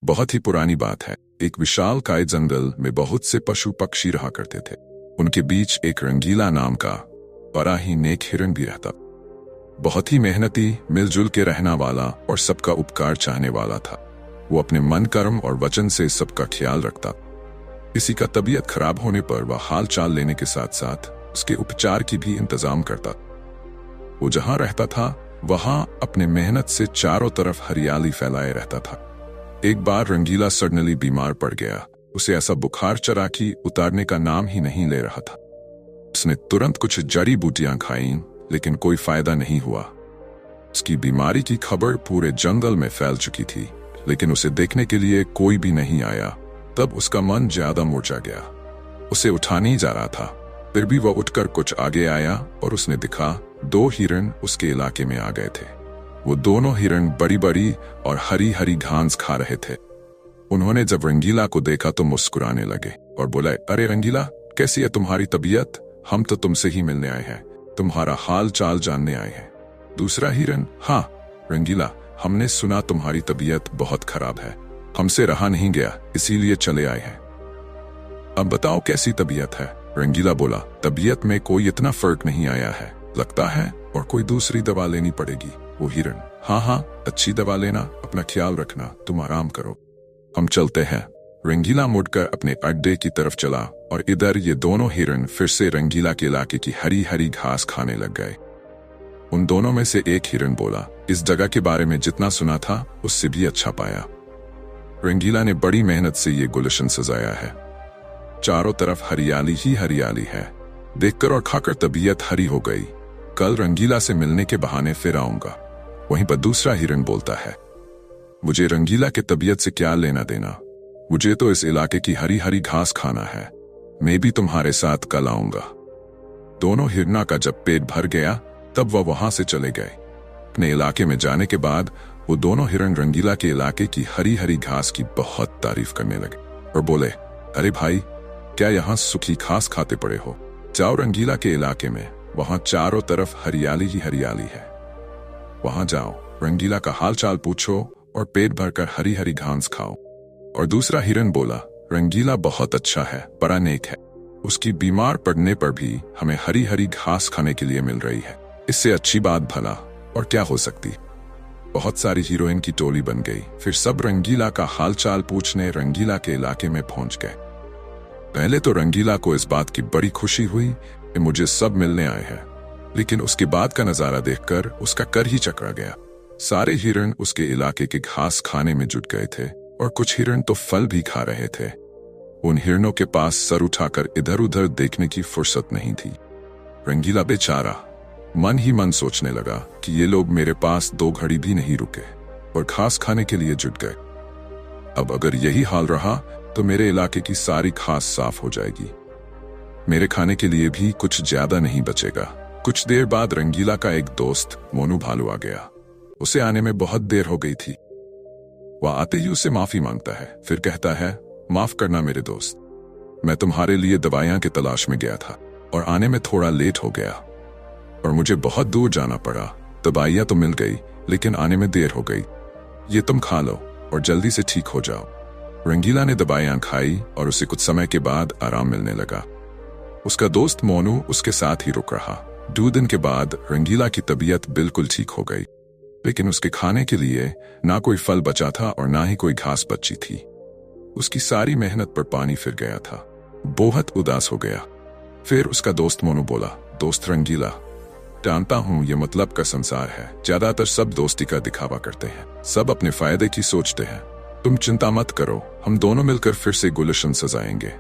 बहुत ही पुरानी बात है। एक विशालकाय जंगल में बहुत से पशु पक्षी रहा करते थे। उनके बीच एक रंगीला नाम का बड़ा ही नेक हिरण भी रहता। बहुत ही मेहनती, मिलजुल के रहना वाला और सबका उपकार चाहने वाला था। वो अपने मन, कर्म और वचन से सबका ख्याल रखता। किसी का तबीयत खराब होने पर वह हाल चाल लेने के साथ साथ उसके उपचार की भी इंतजाम करता। वो जहां रहता था वहां अपने मेहनत से चारों तरफ हरियाली फैलाए रहता था। एक बार रंगीला सडनली बीमार पड़ गया। उसे ऐसा बुखार चढ़ा कि उतारने का नाम ही नहीं ले रहा था। उसने तुरंत कुछ जड़ी बूटियां खाईं, लेकिन कोई फायदा नहीं हुआ। उसकी बीमारी की खबर पूरे जंगल में फैल चुकी थी, लेकिन उसे देखने के लिए कोई भी नहीं आया। तब उसका मन ज्यादा मुरझा गया। उसे उठा नहीं जा रहा था। फिर भी वह उठकर कुछ आगे आया और उसने दिखा 2 हिरण उसके इलाके में आ गए थे। वो दोनों हिरण बड़ी बड़ी और हरी हरी घास खा रहे थे। उन्होंने जब रंगीला को देखा तो मुस्कुराने लगे और बोला, अरे रंगीला, कैसी है तुम्हारी तबीयत? हम तो तुमसे ही मिलने आए हैं, तुम्हारा हाल चाल जानने आए हैं। दूसरा हिरण, हाँ रंगीला, हमने सुना तुम्हारी तबीयत बहुत खराब है, हमसे रहा नहीं गया, इसीलिए चले आए हैं। अब बताओ कैसी तबीयत है? रंगीला बोला, तबीयत में कोई इतना फर्क नहीं आया है, लगता है और कोई दूसरी दवा लेनी पड़ेगी। वो हिरण, हाँ, अच्छी दवा लेना, अपना ख्याल रखना, तुम आराम करो, हम चलते हैं। रंगीला मुड़कर अपने अड्डे की तरफ चला और इधर ये दोनों हिरण फिर से रंगीला के इलाके की हरी हरी घास खाने लग गए। उन दोनों में से एक हिरण बोला, इस जगह के बारे में जितना सुना था उससे भी अच्छा पाया। रंगीला ने बड़ी मेहनत से ये गुलशन सजाया है, चारों तरफ हरियाली ही हरियाली है। देखकर और खाकर तबीयत हरी हो गई। कल रंगीला से मिलने के बहाने फिर आऊंगा। वहीं पर दूसरा हिरण बोलता है, मुझे रंगीला के तबीयत से क्या लेना देना, मुझे तो इस इलाके की हरी हरी घास खाना है, मैं भी तुम्हारे साथ कल आऊंगा। दोनों हिरणा का जब पेट भर गया तब वह वहां से चले गए। अपने इलाके में जाने के बाद वो दोनों हिरण रंगीला के इलाके की हरी हरी घास की बहुत तारीफ करने लगे और बोले, अरे भाई, क्या यहाँ सूखी घास खाते पड़े हो? जाओ रंगीला के इलाके में, वहां चारों तरफ हरियाली ही हरियाली है, वहां जाओ, रंगीला का हाल चाल पूछो और पेट भरकर हरी हरी घास खाओ। और दूसरा हिरण बोला, रंगीला बहुत अच्छा है, बड़ा नेक है, उसकी बीमार पड़ने पर भी हमें हरी हरी घास खाने के लिए मिल रही है, इससे अच्छी बात भला और क्या हो सकती। बहुत सारी हीरोइन की टोली बन गई। फिर सब रंगीला का हाल चाल पूछने रंगीला के इलाके में पहुंच गए। पहले तो रंगीला को इस बात की बड़ी खुशी हुई कि मुझे सब मिलने आए हैं, लेकिन उसके बाद का नजारा देखकर उसका कर ही चकरा गया। सारे हिरण उसके इलाके के घास खाने में जुट गए थे और कुछ हिरण तो फल भी खा रहे थे। उन हिरणों के पास सर उठाकर इधर उधर देखने की फुर्सत नहीं थी। रंगीला बेचारा मन ही मन सोचने लगा कि ये लोग मेरे पास 2 घड़ी भी नहीं रुके और घास खाने के लिए जुट गए। अब अगर यही हाल रहा तो मेरे इलाके की सारी घास साफ हो जाएगी, मेरे खाने के लिए भी कुछ ज्यादा नहीं बचेगा। कुछ देर बाद रंगीला का एक दोस्त मोनू भालू आ गया। उसे आने में बहुत देर हो गई थी। वह आते ही उससे माफी मांगता है, फिर कहता है, माफ करना मेरे दोस्त, मैं तुम्हारे लिए दवाइयां की तलाश में गया था और आने में थोड़ा लेट हो गया और मुझे बहुत दूर जाना पड़ा। दवाइयां तो मिल गई लेकिन आने में देर हो गई, ये तुम खा लो और जल्दी से ठीक हो जाओ। रंगीला ने दवाइयां खाई और उसे कुछ समय के बाद आराम मिलने लगा। उसका दोस्त मोनू उसके साथ ही रुक रहा। 2 दिन के बाद रंगीला की तबीयत बिल्कुल ठीक हो गई, लेकिन उसके खाने के लिए ना कोई फल बचा था और ना ही कोई घास बची थी। उसकी सारी मेहनत पर पानी फिर गया था। बहुत उदास हो गया। फिर उसका दोस्त मोनू बोला, दोस्त रंगीला, जानता हूं ये मतलब का संसार है, ज्यादातर सब दोस्ती का दिखावा करते हैं, सब अपने फायदे की सोचते हैं। तुम चिंता मत करो, हम दोनों मिलकर फिर से गुलशन सजाएंगे।